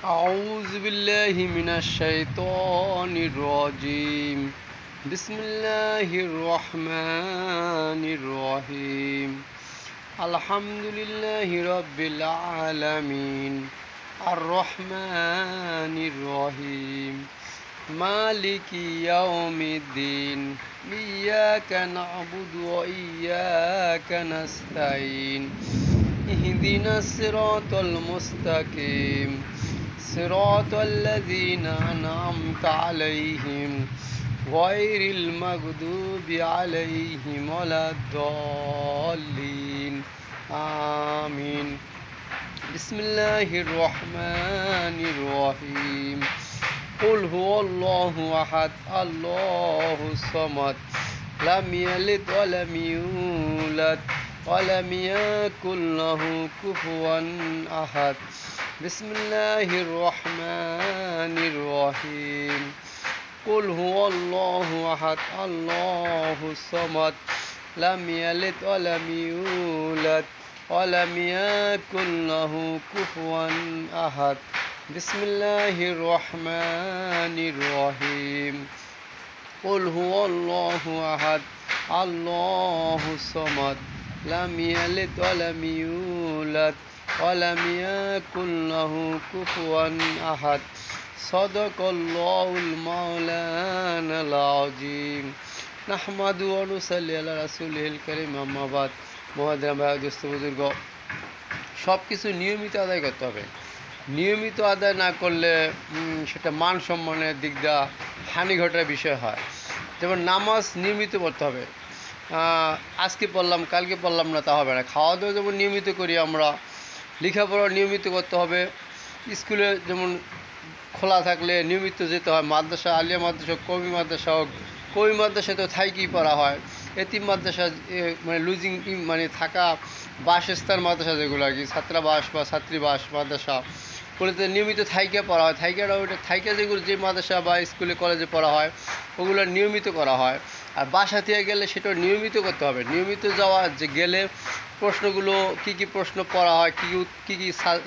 أعوذ بالله من الشيطان الرجيم بسم الله الرحمن الرحيم الحمد لله رب العالمين الرحمن الرحيم مالك يوم الدين إياك نعبد وإياك نستعين اهدنا الصراط المستقيم صراط الذين أنعمت عليهم غير المغضوب عليهم ولا الضالين آمين بسم الله الرحمن الرحيم قل هو الله أحد الله الصمد لم يلد ولم يولد ولم يكن له كفوا أحد بسم الله الرحمن الرحيم قل هو الله أحد الله الصمد لم يلد ولم يولد ولم يكن له كفوا أحد بسم الله الرحمن الرحيم قل هو الله أحد الله الصمد لم يلد ولم يولد ولم يكن له كفوا أحد صدق الله المولانا العظيم نحمد ونصلي على رسوله الكريم أما بعد মহাদেব দোস্ত বুজুর্গ সব কিছু নিয়মিত আদায় করতে হবে। নিয়মিত আদায় না করলে সেটা মান সম্মানের দিক দিয়ে হানি ঘটার বিষয় হয়। যেমন নামাজ নিয়মিত পড়তে হবে, আজকে পড়লাম কালকে পড়লাম না তা হবে না। খাওয়া দাওয়া যেমন নিয়মিত করি আমরা, লেখাপড়া নিয়মিত করতে হবে। স্কুলে যেমন খোলা থাকলে নিয়মিত যেতে হয়। মাদ্রাসা, আলিয়া মাদ্রাসা, কওমি মাদ্রাসা হোক, কওমি মাদ্রাসা তো থাইকেই পড়া হয়। এতিম মাদ্রাসা মানে লুজিং মানে থাকা বাসস্থান মাদ্রাসা যেগুলো আর কি, ছাত্রাবাস বা ছাত্রীবাস মাদ্রাসা ওগুলোতে নিয়মিত থাইকে পড়া হয়। ওইটা থাইকে যেগুলো যে মাদ্রাসা বা স্কুলে কলেজে পড়া হয় ওগুলো নিয়মিত করা হয়। আর বাসা থেকে গেলে সেটা নিয়মিত করতে হবে। নিয়মিত যাওয়া যে গেলে প্রশ্নগুলো কী প্রশ্ন পড়া হয়, কী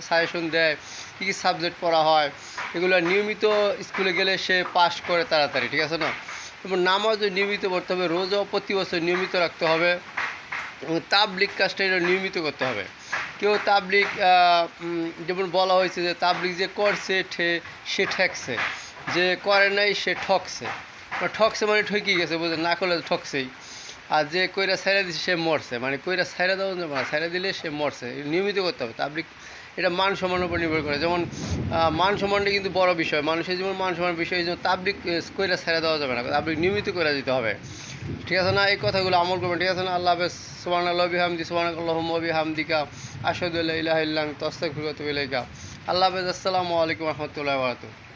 সাজেশন দেয়, কী সাবজেক্ট পড়া হয়, এগুলো নিয়মিত স্কুলে গেলে সে পাস করে তাড়াতাড়ি, ঠিক আছে না? এবং নামাজও নিয়মিত পড়তে হবে, রোজাও প্রতি বছর নিয়মিত রাখতে হবে এবং তাবলিগ কাজটা এটা নিয়মিত করতে হবে। কেউ তাবলিগ যেমন বলা হয়েছে যে তাবলিগ যে করছে সে ঠেকছে, যে করে নাই সে ঠকছে। ঠকছে মানে ঠকিয়ে গেছে, বুঝে না করলে ঠকছেই। আর যে কইরা ছাইরা দিছে সে মরছে, মানে কইরা ছাইরা দেওয়া যাবে না, ছাইরা দিলে সে মরছে। নিয়মিত করতে হবে তাবলিগ। এটা মান সম্মানের উপর নির্ভর করে। যেমন মান সম্মানটা কিন্তু বড় বিষয়, মানুষের যেমন মান সম্মান বিষয়, এই জন্য তাবলিগ কইরা ছাইরা দেওয়া যাবে না, তাবলিগ নিয়মিত করে দিতে হবে, ঠিক আছে না? এই কথাগুলো আমল করবেন, ঠিক আছে না? আল্লাহ হাফেজ। সুবহানাল্লাহি ওয়া বিহামদিহি, সুবহানাকাল্লাহুম্মা ওয়া বিহামদিকা, আশহাদু আল্লা ইলাহা ইল্লা আনতা, আস্তাগফিরুকা ওয়া আতুবু ইলাইকা। আল্লাহ হাফেজ। আসসালামু আলাইকুম ওয়া রাহমাতুল্লাহি ওয়া বারাকাতুহু।